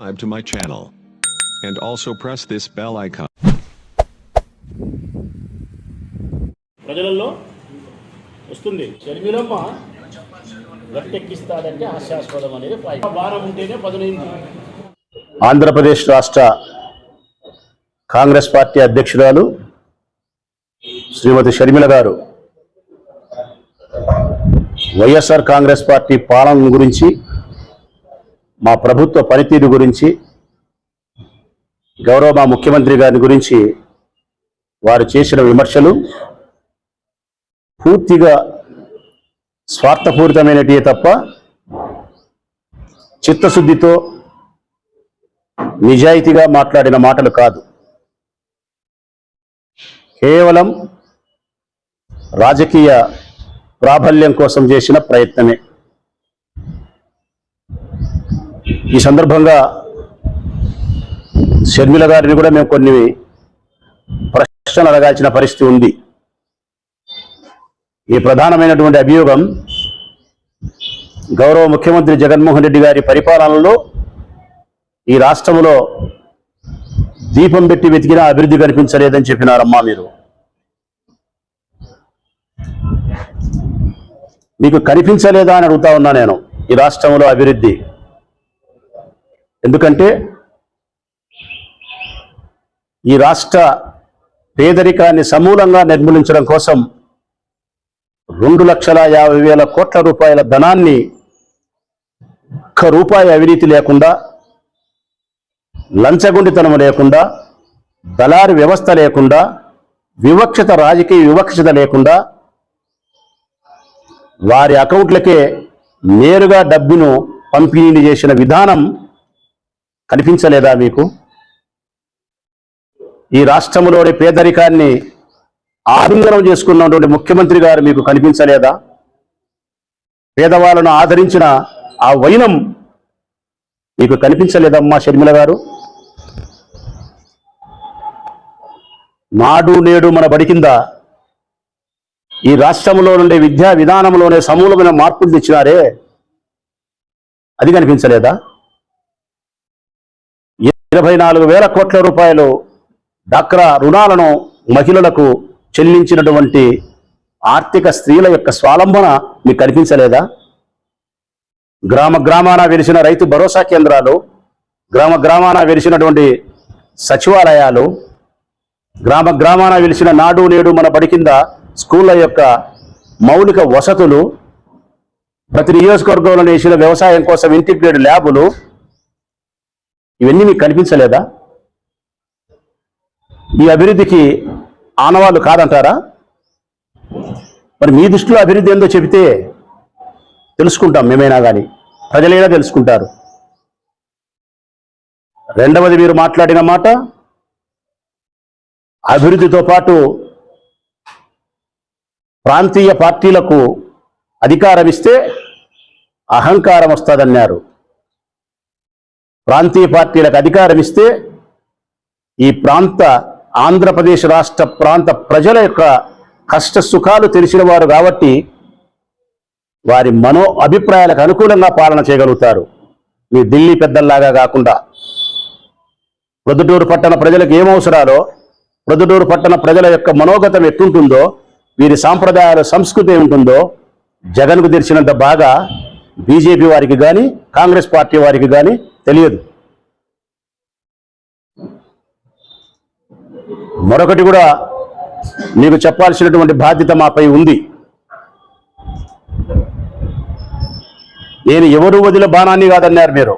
subscribe to my channel and also press this bell icon. ప్రజలలో వస్తుంది షర్మిలమ్మ గట్టెక్కిస్తాడంటే హాస్యాస్పదం అనేది భారం ఉంటేనే పదునైంది. ఆంధ్రప్రదేశ్ రాష్ట్ర కాంగ్రెస్ పార్టీ అధ్యక్షురాలు శ్రీమతి షర్మిల గారు వైఎస్ఆర్ కాంగ్రెస్ పార్టీ పాలన గురించి, మా ప్రభుత్వ పనితీరు గురించి, గౌరవ మా ముఖ్యమంత్రి గారి గురించి వారు చేసిన విమర్శలు పూర్తిగా స్వార్థపూరితమైనటివే తప్ప చిత్తశుద్ధితో నిజాయితీగా మాట్లాడిన మాటలు కాదు. కేవలం రాజకీయ ప్రాబల్యం కోసం చేసిన ప్రయత్నమే. ఈ సందర్భంగా షర్మిల గారిని కూడా మేము కొన్ని ప్రశ్నలు అడగాల్సిన పరిస్థితి ఉంది. ఈ ప్రధానమైనటువంటి అభియోగం గౌరవ ముఖ్యమంత్రి జగన్మోహన్ రెడ్డి గారి పరిపాలనలో ఈ రాష్ట్రంలో దీపం పెట్టి వెతికినా అభివృద్ధి కనిపించలేదని చెప్పినారమ్మా. మీకు కనిపించలేదా అని అడుగుతా ఉన్నా నేను. ఈ రాష్ట్రంలో అభివృద్ధి ఎందుకంటే ఈ రాష్ట్ర పేదరికాన్ని సమూలంగా నిర్మూలించడం కోసం 2,50,000 కోట్ల రూపాయల ధనాన్ని ఒక్క రూపాయి అవినీతి లేకుండా, లంచగొండితనం లేకుండా, దళారి వ్యవస్థ లేకుండా, రాజకీయ వివక్షత లేకుండా వారి అకౌంట్లకే నేరుగా డబ్బును పంపిణీ చేసిన విధానం కనిపించలేదా మీకు? ఈ రాష్ట్రంలోని పేదరికాన్ని ఆలింగనం చేసుకున్నటువంటి ముఖ్యమంత్రి గారు మీకు కనిపించలేదా? పేదవాళ్ళను ఆదరించిన ఆ వైనం మీకు కనిపించలేదమ్మా షర్మిల గారు? నాడు నేడు మన బడి కింద ఈ రాష్ట్రంలో నుండి విద్యా విధానంలోనే సమూలమైన మార్పులు తెచ్చినారే, అది కనిపించలేదా? 24,000 కోట్ల రూపాయలు డాక్రా రుణాలను మహిళలకు చెల్లించినటువంటి ఆర్థిక స్త్రీల యొక్క స్వాలంబన మీకు కనిపించలేదా? గ్రామ గ్రామాన వెలిసిన రైతు భరోసా కేంద్రాలు, గ్రామ గ్రామాన వెలిసినటువంటి సచివాలయాలు, గ్రామ గ్రామాన వెలిసిన నాడు నేడు మన బడి కింద స్కూళ్ళ యొక్క మౌలిక వసతులు, ప్రతి నియోజకవర్గంలో వేసిన వ్యవసాయం కోసం ఇంటిగ్రేటెడ్ ల్యాబులు, ఇవన్నీ మీకు కనిపించలేదా? ఈ అభివృద్ధికి ఆనవాళ్ళు కాదంటారా? మరి మీ దృష్టిలో అభివృద్ధి ఏందో చెబితే తెలుసుకుంటాం మేమైనా, కానీ ప్రజలైనా తెలుసుకుంటారు. రెండవది, మీరు మాట్లాడిన మాట అభివృద్ధితో పాటు ప్రాంతీయ పార్టీలకు అధికారం ఇస్తే అహంకారం వస్తుందన్నారు. ప్రాంతీయ పార్టీలకు అధికారం ఇస్తే ఈ ఆంధ్రప్రదేశ్ రాష్ట్ర ప్రాంత ప్రజల యొక్క కష్ట సుఖాలు తెలిసిన వారు కాబట్టి వారి మనో అభిప్రాయాలకు అనుకూలంగా పాలన చేయగలుగుతారు. మీ ఢిల్లీ పెద్దల్లాగా కాకుండా ప్రొద్దుటూరు పట్టణ ప్రజలకు ఏమవసరాలో, ప్రొద్దుటూరు పట్టణ ప్రజల యొక్క మనోగతం ఎట్టుంటుందో, వీరి సాంప్రదాయాల సంస్కృతి ఏముంటుందో జగన్కు తెలిసినంత బాగా బీజేపీ వారికి కానీ కాంగ్రెస్ పార్టీ వారికి కానీ తెలియదు. మరొకటి కూడా మీకు చెప్పాల్సినటువంటి బాధ్యత మాపై ఉంది. నేను ఎవరు వదిలిన బాణాన్ని కాదన్నారు మీరు.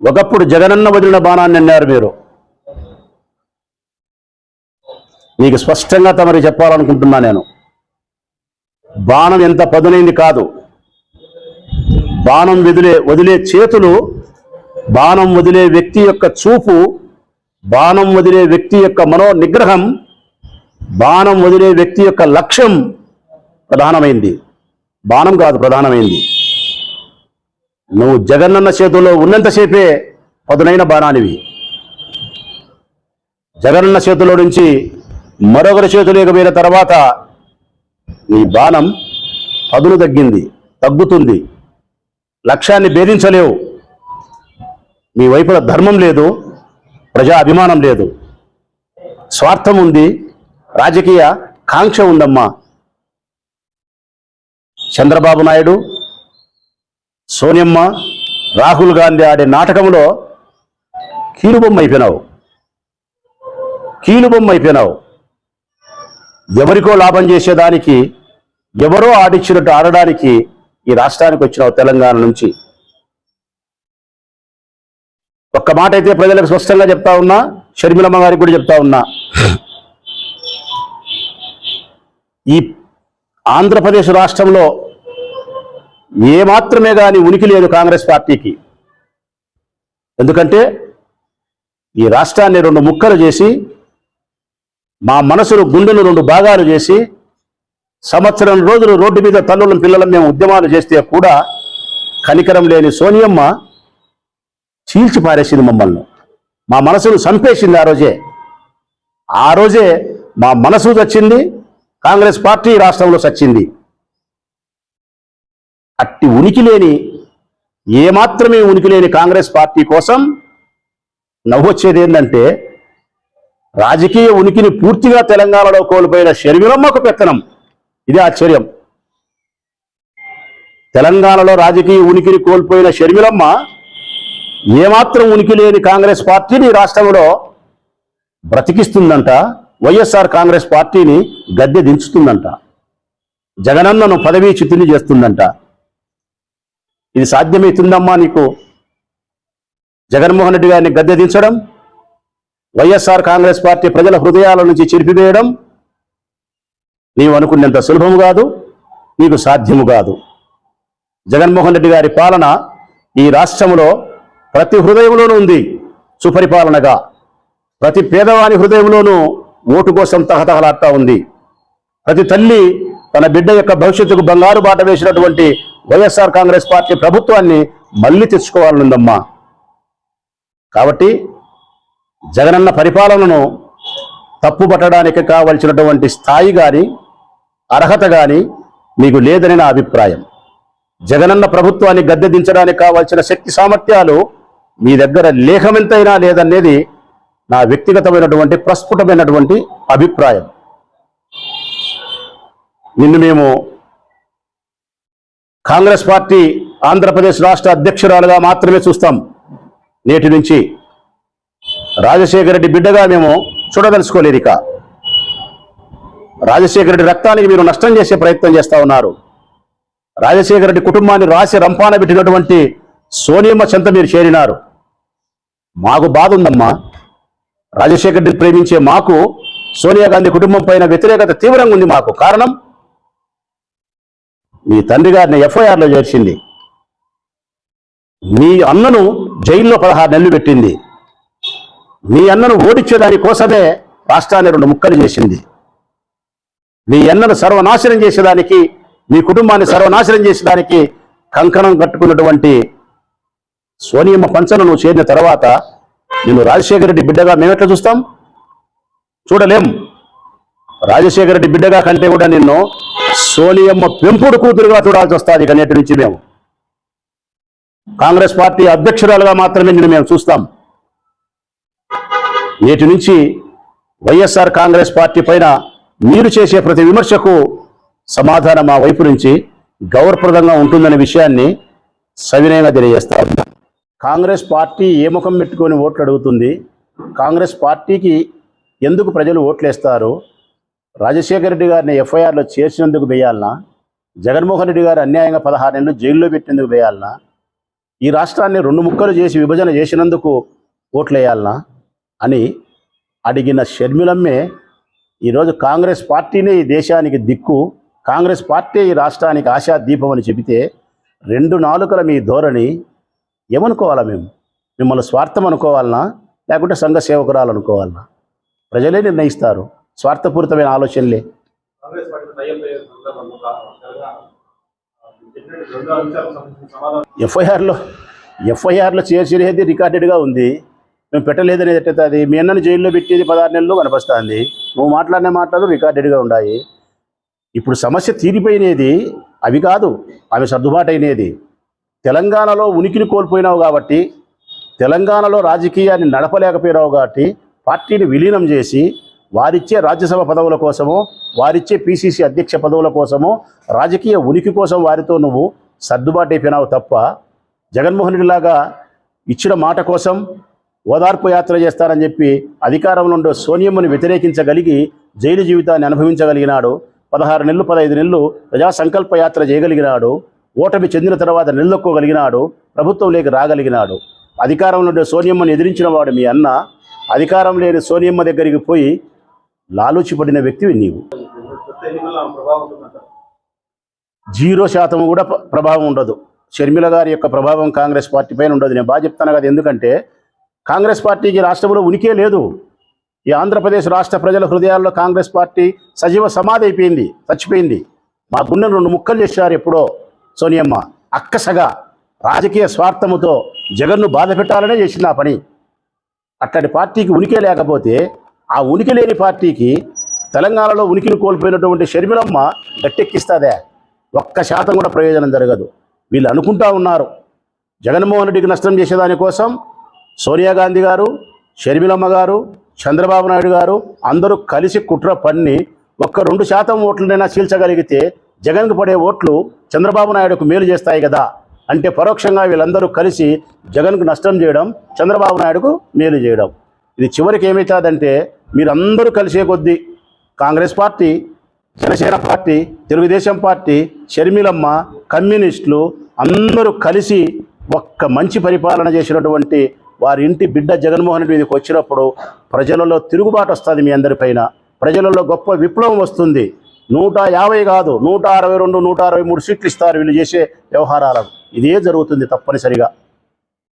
ఒకప్పుడు జగనన్న వదిలిన బాణాన్ని అన్నారు మీరు. మీకు స్పష్టంగా తమరి చెప్పాలనుకుంటున్నా నేను. బాణం ఎంత పదునైంది కాదు, బాణం వదిలే చేతులు, బాణం వదిలే వ్యక్తి యొక్క చూపు, బాణం వదిలే వ్యక్తి యొక్క మనో నిగ్రహం, బాణం వదిలే వ్యక్తి యొక్క లక్ష్యం ప్రధానమైంది, బాణం కాదు ప్రధానమైంది. నువ్వు జగనన్న చేతుల్లో ఉన్నంతసేపే పదునైన బాణానివి. జగనన్న చేతుల్లో నుంచి మరొకరి చేతులోకి పోయిన తర్వాత నీ బాణం పదును తగ్గుతుంది, లక్ష్యాన్ని భేదించలేవు. మీ వైపున ధర్మం లేదు, ప్రజా అభిమానం లేదు, స్వార్థం ఉంది, రాజకీయ కాంక్ష ఉందమ్మా. చంద్రబాబు నాయుడు, సోనియమ్మ, రాహుల్ గాంధీ ఆడే నాటకంలో కీలుబొమ్మ అయిపోయినావు. ఎవరికో లాభం చేసేదానికి, ఎవరో ఆడిచ్చినట్టు ఆడడానికి ఈ రాష్ట్రానికి వచ్చినావు తెలంగాణ నుంచి. ఒక్క మాట అయితే ప్రజలకు స్పష్టంగా చెప్తా ఉన్నా, షర్మిలమ్మ గారికి కూడా చెప్తా ఉన్నా, ఈ ఆంధ్రప్రదేశ్ రాష్ట్రంలో ఏమాత్రమే కానీ ఉనికి లేదు కాంగ్రెస్ పార్టీకి. ఎందుకంటే ఈ రాష్ట్రాన్ని రెండు ముక్కలు చేసి, మా మనసును గుండెను రెండు భాగాలు చేసి, సంవత్సరం రోజులు రోడ్డు మీద తల్లుల పిల్లలను మేము ఉద్యమాలు చేస్తే కూడా కనికరం లేని సోనియమ్మ చీల్చి పారేసింది మమ్మల్ని. మా మనసును చంపేసింది ఆ రోజే మా మనసు చచ్చింది, కాంగ్రెస్ పార్టీ రాష్ట్రంలో చచ్చింది. అట్టి ఉనికి లేని, ఏమాత్రమే ఉనికి లేని కాంగ్రెస్ పార్టీ కోసం నవ్వొచ్చేది ఏంటంటే, రాజకీయ ఉనికిని పూర్తిగా తెలంగాణలో కోల్పోయిన షర్మిలమ్మకు పెత్తనం. ఇది ఆశ్చర్యం. తెలంగాణలో రాజకీయ ఉనికిని కోల్పోయిన షర్మిలమ్మ ఏమాత్రం ఉనికి లేని కాంగ్రెస్ పార్టీని రాష్ట్రంలో బ్రతికిస్తుందంట, వైఎస్ఆర్ కాంగ్రెస్ పార్టీని గద్దె దించుతుందంట, జగనన్నను పదవీచ్యుతుని చేస్తుందంట. ఇది సాధ్యమవుతుందమ్మా నీకు? జగన్మోహన్ రెడ్డి గారిని గద్దె దించడం, వైఎస్ఆర్ కాంగ్రెస్ పార్టీ ప్రజల హృదయాల నుంచి చెరిపివేయడం నీవు అనుకున్నంత సులభము కాదు, నీకు సాధ్యము కాదు. జగన్మోహన్ రెడ్డి గారి పాలన ఈ రాష్ట్రంలో ప్రతి హృదయంలోనూ ఉంది సుపరిపాలనగా. ప్రతి పేదవాని హృదయంలోనూ ఓటు కోసం తహతహలాడుతూ ఉంది. ప్రతి తల్లి తన బిడ్డ యొక్క భవిష్యత్తుకు బంగారు బాట వేసినటువంటి వైఎస్ఆర్ కాంగ్రెస్ పార్టీ ప్రభుత్వాన్ని మళ్ళీ తెచ్చుకోవాలనుందమ్మా. కాబట్టి జగనన్న పరిపాలనను తప్పుపట్టడానికి కావలసినటువంటి స్థాయి కానీ అర్హత కానీ మీకు లేదని నా అభిప్రాయం. జగనన్న ప్రభుత్వాన్ని గద్దె దించడానికి కావాల్సిన శక్తి సామర్థ్యాలు మీ దగ్గర లేఖమెంతైనా లేదనేది నా వ్యక్తిగతమైనటువంటి ప్రస్ఫుటమైనటువంటి అభిప్రాయం. నిన్ను మేము కాంగ్రెస్ పార్టీ ఆంధ్రప్రదేశ్ రాష్ట్ర అధ్యక్షురాలుగా మాత్రమే చూస్తాం. నేటి నుంచి రాజశేఖర రెడ్డి బిడ్డగా మేము చూడదలుచుకోలేదు. ఇక రాజశేఖర రెడ్డి రక్తానికి మీరు నష్టం చేసే ప్రయత్నం చేస్తూ ఉన్నారు. రాజశేఖర రెడ్డి కుటుంబాన్ని రాసి రంపాన పెట్టినటువంటి సోనియమ్మ చెంత మీరు చేరినారు. మాకు బాధ ఉందమ్మా. రాజశేఖర రెడ్డి ప్రేమించే మాకు సోనియా గాంధీ కుటుంబం పైన వ్యతిరేకత తీవ్రంగా ఉంది. మాకు కారణం మీ తండ్రి గారిని ఎఫ్ఐఆర్లో చేర్చింది, మీ అన్నను జైల్లో 16 నెలలు పెట్టింది, మీ అన్నను ఓడించేదాని కోసమే రాష్ట్రాన్ని 2 ముక్కలు చేసింది, మీ అన్నను సర్వనాశనం చేసేదానికి, మీ కుటుంబాన్ని సర్వనాశనం చేసేదానికి కంకణం కట్టుకున్నటువంటి సోనియమ్మ పంచను నువ్వు చేరిన తర్వాత నిన్ను రాజశేఖర రెడ్డి బిడ్డగా మేమెట్లా చూస్తాం? చూడలేం. రాజశేఖర రెడ్డి బిడ్డగా కంటే కూడా నిన్ను సోనియమ్మ పెంపుడు కూతురుగా చూడాల్సి వస్తుంది. ఇక నేటి నుంచి మేము కాంగ్రెస్ పార్టీ అధ్యక్షురాలుగా మాత్రమే నిన్ను మేము చూస్తాం. నేటి నుంచి వైఎస్ఆర్ కాంగ్రెస్ పార్టీ పైన మీరు చేసే ప్రతి విమర్శకు సమాధానం మా వైపు నుంచి గౌరవప్రదంగా ఉంటుందనే విషయాన్ని సవినయంగా తెలియజేస్తా ఉన్నాం. కాంగ్రెస్ పార్టీ ఏ ముఖం పెట్టుకొని ఓట్లు అడుగుతుంది? కాంగ్రెస్ పార్టీకి ఎందుకు ప్రజలు ఓట్లేస్తారు? రాజశేఖర రెడ్డి గారిని ఎఫ్ఐఆర్లో చేర్చినందుకు వేయాలనా? జగన్మోహన్ రెడ్డి గారు అన్యాయంగా 16 నెలలు జైల్లో పెట్టినందుకు వేయాలనా? ఈ రాష్ట్రాన్ని 2 ముక్కలు చేసి విభజన చేసినందుకు ఓట్లేయాలనా అని అడిగిన షర్మిలమ్మే ఈరోజు కాంగ్రెస్ పార్టీనే ఈ దేశానికి దిక్కు, కాంగ్రెస్ పార్టీ ఈ రాష్ట్రానికి ఆశా దీపం అని చెబితే 2 నాలుకల మీ ధోరణి ఏమనుకోవాలా? మేము మిమ్మల్ని స్వార్థం అనుకోవాలనా లేకుంటే సంఘ సేవకురాలు అనుకోవాలనా? ప్రజలే నిర్ణయిస్తారు. స్వార్థపూరితమైన ఆలోచనలే. ఎఫ్ఐఆర్లో చేసేది రికార్డెడ్గా ఉంది. మేము పెట్టలేదనేది ఎట్టవుతుంది? మీ అన్నను జైల్లో పెట్టేది 16 నెలలు కనిపిస్తుంది. నువ్వు మాట్లాడిన మాటలు రికార్డెడ్గా ఉన్నాయి. ఇప్పుడు సమస్య తీరిపోయినది అవి కాదు, అవి సర్దుబాటు అయినది. తెలంగాణలో ఉనికిని కోల్పోయినావు కాబట్టి తెలంగాణలో రాజకీయాన్ని నడపలేకపోయినావు కాబట్టి పార్టీని విలీనం చేసి వారిచ్చే రాజ్యసభ పదవుల కోసమో వారిచ్చే పిసిసి అధ్యక్ష పదవుల కోసమో రాజకీయ ఉనికి కోసం వారితో నువ్వు సర్దుబాటు అయిపోయినావు తప్ప జగన్మోహన్ రెడ్డి లాగా ఇచ్చిన మాట కోసం ఓదార్పు యాత్ర చేస్తారని చెప్పి అధికారంలో ఉండే సోనియమ్మని వ్యతిరేకించగలిగి జైలు జీవితాన్ని అనుభవించగలిగినాడు. 16 నెలలు 15 నెలలు ప్రజా సంకల్ప యాత్ర చేయగలిగినాడు. ఓటమి చెందిన తర్వాత నిలదొక్కోగలిగినాడు. ప్రభుత్వంలోకి రాగలిగినాడు. అధికారంలో ఉండే సోనియమ్మని ఎదిరించిన వాడు మీ అన్న. అధికారం లేని సోనియమ్మ దగ్గరికి పోయి లాలూచిపడిన వ్యక్తివి నీవు. 0% కూడా ప్రభావం ఉండదు. షర్మిల గారి యొక్క ప్రభావం కాంగ్రెస్ పార్టీ పైన ఉండదు. నేను బాగా చెప్తాను కదా, ఎందుకంటే కాంగ్రెస్ పార్టీకి రాష్ట్రంలో ఉనికే లేదు. ఈ ఆంధ్రప్రదేశ్ రాష్ట్ర ప్రజల హృదయాల్లో కాంగ్రెస్ పార్టీ సజీవ సమాధి అయిపోయింది, చచ్చిపోయింది. మా గుండెను 2 ముక్కలు చేశారు ఎప్పుడో సోనియమ్మ. అక్కసగా రాజకీయ స్వార్థముతో జగన్ను బాధ పెట్టాలనే చేసింది ఆ పని. అట్లాంటి పార్టీకి ఉనికి లేకపోతే ఆ ఉనికి లేని పార్టీకి తెలంగాణలో ఉనికిని కోల్పోయినటువంటి షర్మిలమ్మ గట్టెక్కిస్తుందే? 1% కూడా ప్రయోజనం జరగదు. వీళ్ళు అనుకుంటా ఉన్నారు జగన్మోహన్ రెడ్డికి నష్టం చేసేదానికోసం సోనియా గాంధీ గారు, షర్మిలమ్మ గారు, చంద్రబాబు నాయుడు గారు అందరూ కలిసి కుట్ర పన్ని 1-2% ఓట్లనైనా చీల్చగలిగితే జగన్కు పడే ఓట్లు చంద్రబాబు నాయుడుకు మేలు చేస్తాయి కదా. అంటే పరోక్షంగా వీళ్ళందరూ కలిసి జగన్కు నష్టం చేయడం, చంద్రబాబు నాయుడుకు మేలు చేయడం. ఇది చివరికి ఏమవుతుందంటే మీరందరూ కలిసే కొద్దీ Congress party, Janasena party, Telugu Desam party, షర్మిలమ్మ, కమ్యూనిస్టులు అందరూ కలిసి ఒక్క మంచి పరిపాలన చేసినటువంటి వారి ఇంటి బిడ్డ జగన్మోహన్ రెడ్డి మీదకి వచ్చినప్పుడు ప్రజలలో తిరుగుబాటు వస్తుంది. మీ అందరిపైన ప్రజలలో గొప్ప విప్లవం వస్తుంది. 150 కాదు 162, 163 సీట్లు ఇస్తారు వీళ్ళు చేసే వ్యవహారాలకు. ఇదే జరుగుతుంది తప్పనిసరిగా.